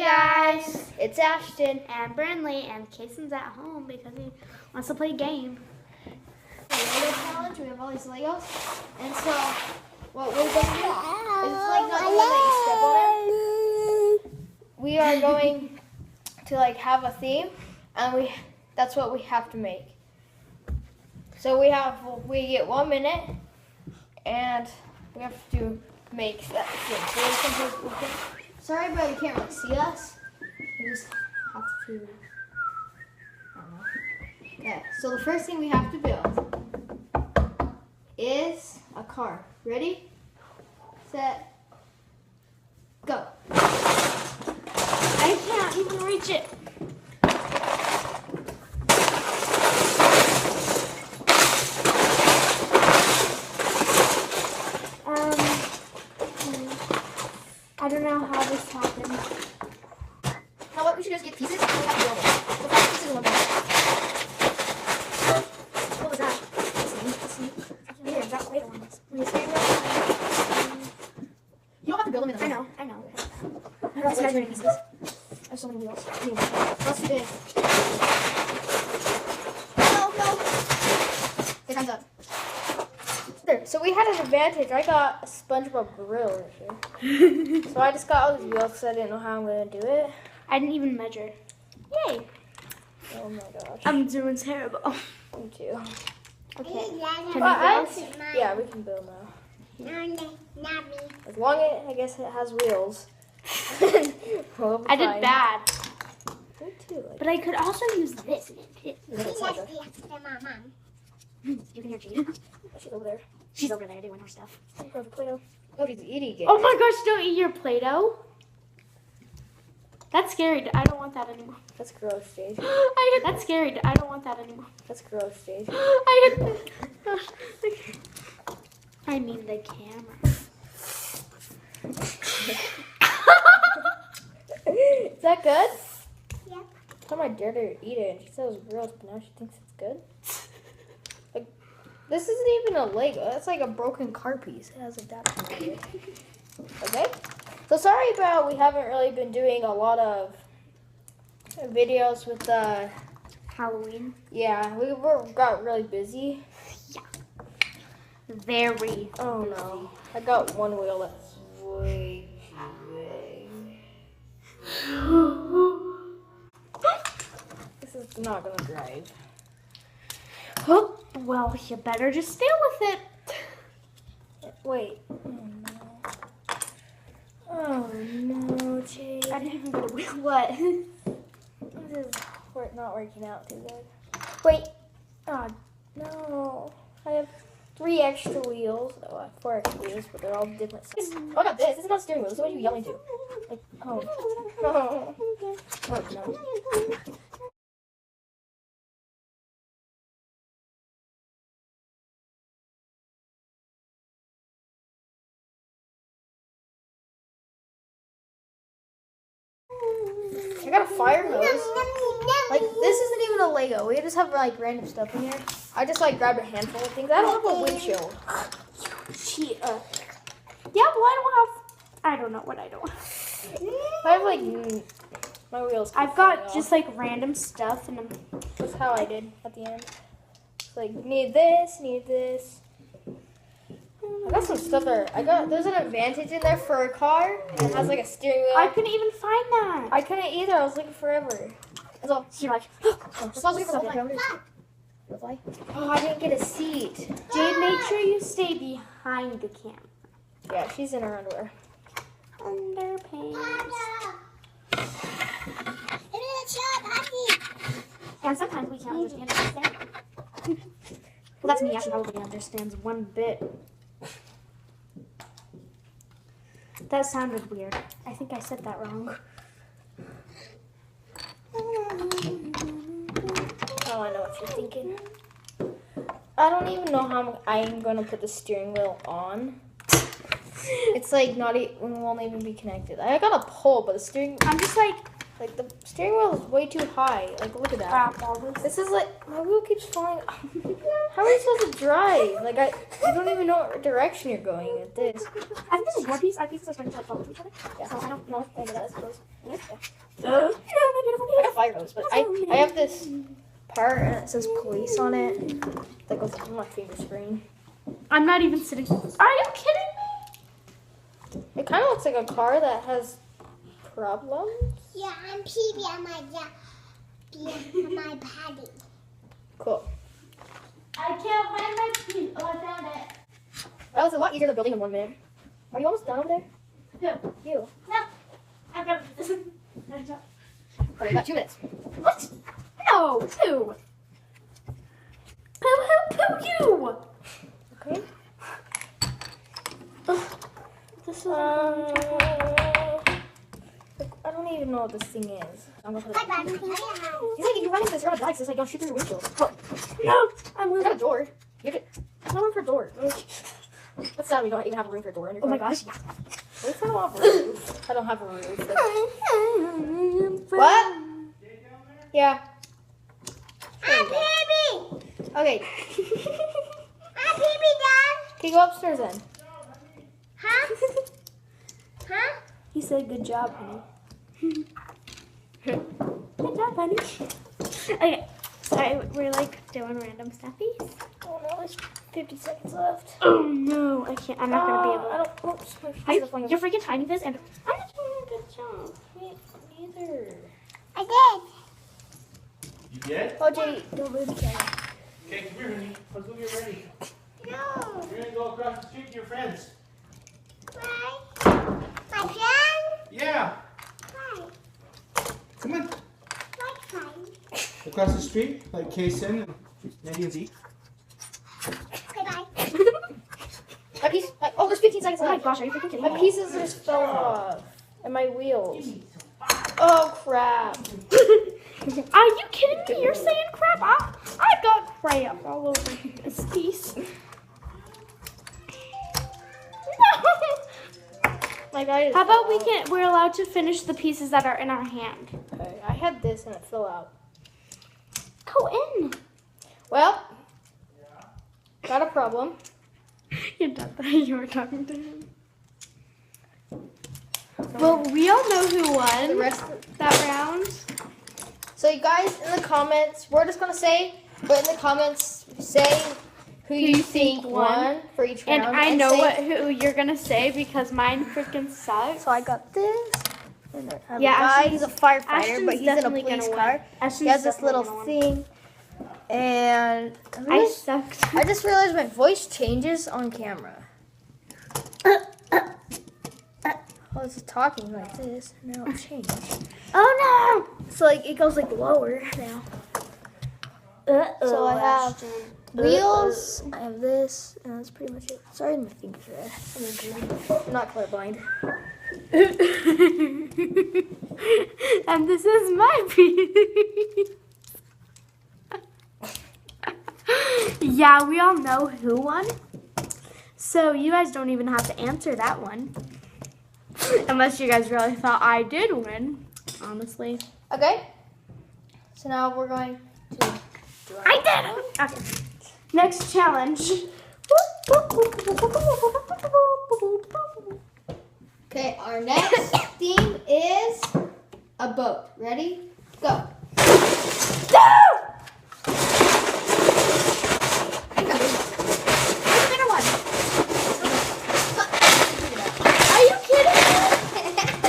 guys, it's Ashton and Burnley, and Kason's at home because he wants to play a game. Lego challenge. We have all these Legos, and so what we're going to do is like not the one that you step on it. We are going to like have a theme, and that's what we have to make. So we get 1 minute, and we have to make that thing. So we can, sorry, but you can't really see us. We just have to. I don't know. Okay. So the first thing we have to build is a car. Ready? Set. Go. I can't even reach it. I don't know how this happened. You know what? We should just get pieces and we have to build it. So 5 pieces in one build. What was that? Here, I've got Play-Doh ones. You don't have to build them in the I know. I don't have many pieces. I have so many wheels. That's too big. No. Okay, time's up. There. So we had an advantage. I got a SpongeBob grill right here. So I just got all these wheels because I didn't know how I'm going to do it. I didn't even measure. Yay. Oh my gosh. I'm doing terrible. Me too. Okay. Can we build? build? Yeah, we can build now. As long as I guess it has wheels. We'll be I did fine. bad. Me too. But I could also use this. You You can hear Jade. She's over there. She's over there doing her stuff. Grab the Play-Doh. Oh, she's eating it. Oh my gosh, don't eat your Play-Doh. That's scary. I don't want that anymore. That's gross, Jade. That's scary. I don't want that anymore. That's gross, Jade. I mean the camera. Is that good? Yeah. Time I dared her to eat it, and she said it was gross, but now she thinks it's good. Like, this isn't even a Lego. That's like a broken car piece. It has a adapter to it. Okay. So sorry about we haven't really been doing a lot of videos with Halloween. Yeah, we got really busy. Very. Oh no. I got one wheel that's way too big. This is not gonna drive. Oh, well, you better just stay with it. Wait. Oh no, Chase. I didn't even get a wheel. What? This is not working out too good. Wait. Oh no. I have 3 extra wheels. Oh, I have 4 extra wheels, but they're all different sizes. Oh, I got this. This is not a steering wheel. This is what you're yelling to. Like, oh. Oh. Oh, no. I got a fire hose. Like, this isn't even a Lego. We just have like random stuff in here. I just like grabbed a handful of things. I don't have a windshield. Yeah, well, I don't know what I don't have. I have like my wheels. I've got just like random stuff, and That's how I did at the end. It's like, need this. I got some stuff there. There's an advantage in there for a car. It has like a steering wheel. I couldn't even find that. I couldn't either. I was looking forever. So You're like, I was looking for the fly. Oh, I didn't get a seat. Jade, make sure you stay behind the camera. Yeah, she's in her underwear. Underpants. And sometimes we can't understand it. Well, that's me. She probably understands one bit. That sounded weird. I think I said that wrong. Oh, I know what you're thinking. I don't even know how I'm gonna put the steering wheel on. It's like not even won't even be connected. I got a pole, but the steering. I'm just like Like the steering wheel is way too high. Like look at that. Crap, all this. This is like my wheel keeps falling. How are you supposed to drive? Like I don't even know what direction you're going with this. I think this is your piece. Our pieces are starting to like fall into each other. Yeah. So I don't know if that is close. Yeah. Yeah, my beautiful I got fire hose, but I have this part and it says police on it. That goes on my favorite screen. I'm not even sitting. Are you kidding me? It kind of looks like a car that has problems. Yeah, I'm PB on my paddy. Cool. I can't find my piece. Oh, I found it. That was a lot easier than building in 1 minute. Are you almost done over there? Who? You. No. I've got this. Oh, you got 2 minutes. What? No. Who? Who you? Okay. This is. I don't even know what this thing is. I'm gonna put Bye it. bye. He's like, if you run into this, you're gonna die. So it's like, don't shoot through your windshield. No. I'm You losing. got a door. You get. I don't room for a door. That's sad. We don't even have a room for a door. In your Oh my car. gosh. What if I don't have a roof? I don't have a roof. What? Yeah. I'm PB. Okay. I'm PB, Dad. Okay, go upstairs then. Huh? Huh? He said, "Good job, honey." Good job, honey. Okay. Sorry, we're like doing random stuffies. Oh no, there's 50 seconds left. Oh no, I can't. I'm not gonna be able. I don't. Oops, my I, feet are flying you're freaking tiny this, and I'm not doing a good job. Me neither. I You did? Oh, Jay, don't move the camera. Okay, come here, honey. Let's go get ready. did. No. We're gonna go across the street to your friends. Why? My friend? Yeah. Why? Come on. What friend? Across the street, like Kason and Nandy and Zeke. Okay, bye. My piece. Oh, there's 15 seconds Oh my left. gosh, are you freaking kidding My me? pieces just fell off. And my wheels. Oh, crap. Are you kidding me? You're saying crap. I got crap all over this piece. No. My guy is How about fell off. we're allowed to finish the pieces that are in our hand. Okay, I had this and it fell out. Go in. Well, got a problem. Your dad thought you were talking to him. Well, we all know who The won rest. that round. So you guys in the comments, we're just gonna say, but in the comments, say who you think won for each And round. I know say- who you're gonna say because mine freaking sucks. So I got this. And I have Yeah, a guy. Ashton's- He's a firefighter, Ashton's but he's in a definitely police gonna car. win. Ashton's He has this definitely little gonna win. thing, and I sucked. I just realized my voice changes on camera. I was talking like this, and now it changed. Oh So like it goes like lower now. no! So I have wheels. I have this, and that's pretty much it. Sorry, my fingers are red. I'm not colorblind. And this is my piece. Yeah, we all know who won. So you guys don't even have to answer that one. Unless you guys really thought I did win, honestly. Okay. So now we're going to do our I did! Okay. Next challenge. Okay, our next theme is a boat. Ready? Go. Are you kidding?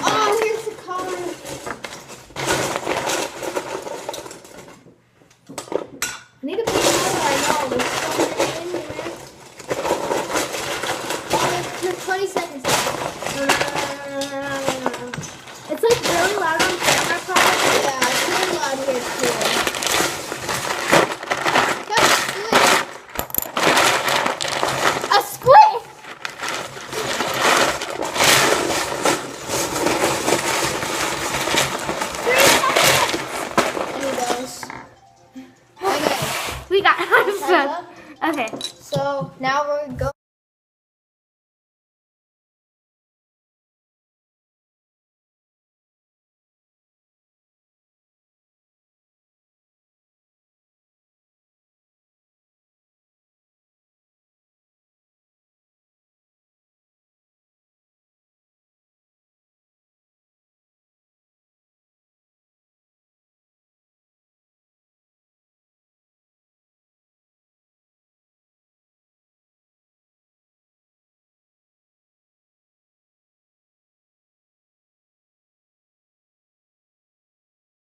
Oh, here's the car. I need to put it out. I know. There's so many in here. We got Tyler. Okay. So now we're going to go.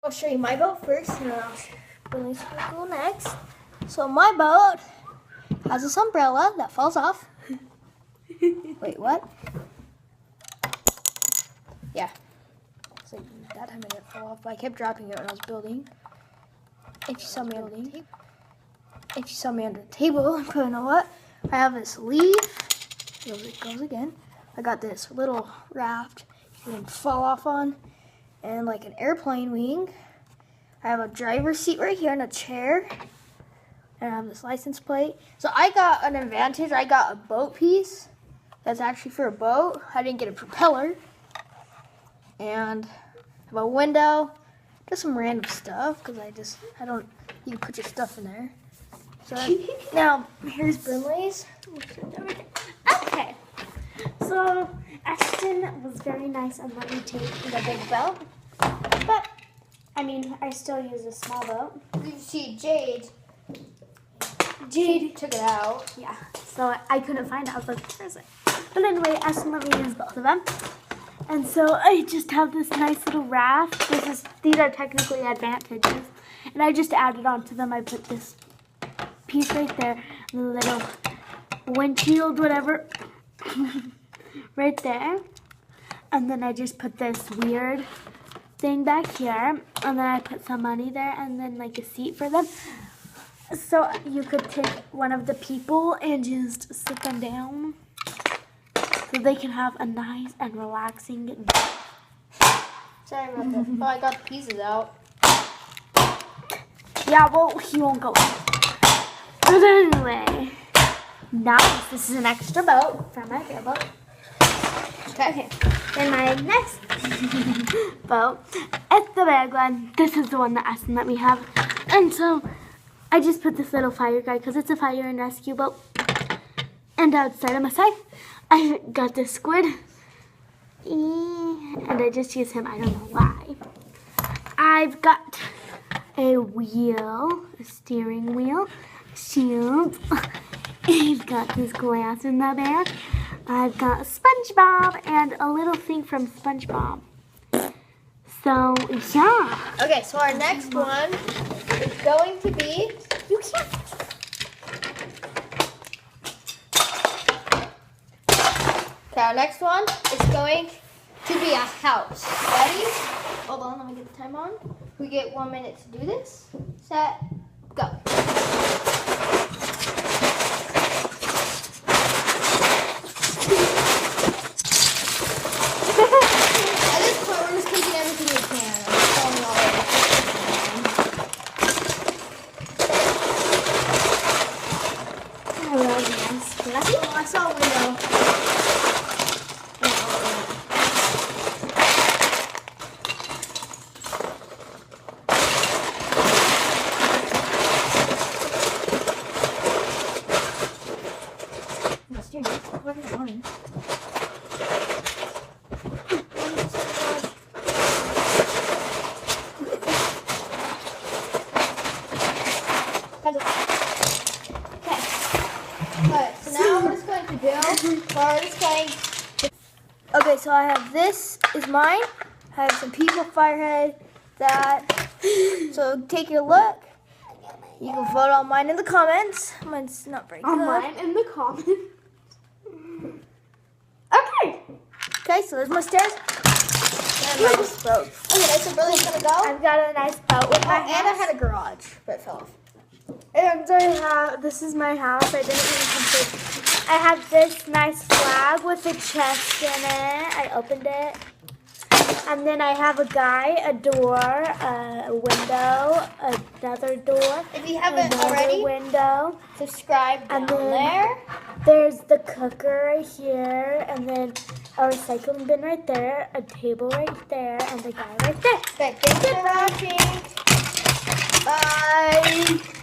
I'll show you my boat first, and then I'll Billy's gonna go next. So my boat has this umbrella that falls off. Wait, what? Yeah. So that time it didn't fall off, but I kept dropping it when I was building. If you saw me under the table, you probably know what. I have this leaf. Here it goes again. I got this little raft you can fall off on, and like an airplane wing. I have a driver's seat right here and a chair. And I have this license plate. So I got an advantage. I got a boat piece that's actually for a boat. I didn't get a propeller. And I have a window. Just some random stuff because you can put your stuff in there. So now here's Brinley's. Okay. So Ashton was very nice and let me take the big boat. But I mean, I still use a small boat. You see Jade took it out. Yeah, so I couldn't find it. I was like, where is it? But anyway, Ashton let me use both of them. And so I just have this nice little raft. These are technically advantages. And I just added onto them. I put this piece right there, the little windshield, whatever, right there. And then I just put this weird thing back here, and then I put some money there, and then like a seat for them, so you could take one of the people and just sit them down, so they can have a nice and relaxing day. Sorry about that. Oh, I got the pieces out. Yeah, well, he won't go. But anyway, nice. This is an extra boat from my fair boat. Okay, then my next boat, it's the big one. This is the one that Ashton let me have. And so I just put this little fire guy because it's a fire and rescue boat. And outside on my side, I got this squid. And I just use him, I don't know why. I've got a wheel, a steering wheel, shield. I've got this glass in the back. I've got SpongeBob and a little thing from SpongeBob. So, yeah. Okay, so our next one is going to be... You can't... Okay, our next one is going to be a house. Ready? Hold on, let me get the time on. We get 1 minute to do this. Set, go. At this point, we're just taking everything we can. I'm telling you already. I love this. Oh, I saw a window. Okay, so I have this is mine. I have some people, firehead, that. So take your look. You can vote on mine in the comments. Mine's not very good. On mine in the comments. Okay. Okay, so there's my stairs. And my boat. Okay, so Billy's gonna go. I've got a nice boat with my And I had a garage, but it fell off. And I have, this is my house. I didn't even complete. I have this nice flag with a chest in it. I opened it. And then I have a guy, a door, a window, another door, If you haven't another already, window. subscribe down And then there. there's the cooker right here, and then a recycling bin right there, a table right there, and the guy right there. Okay, thanks for watching. Bye.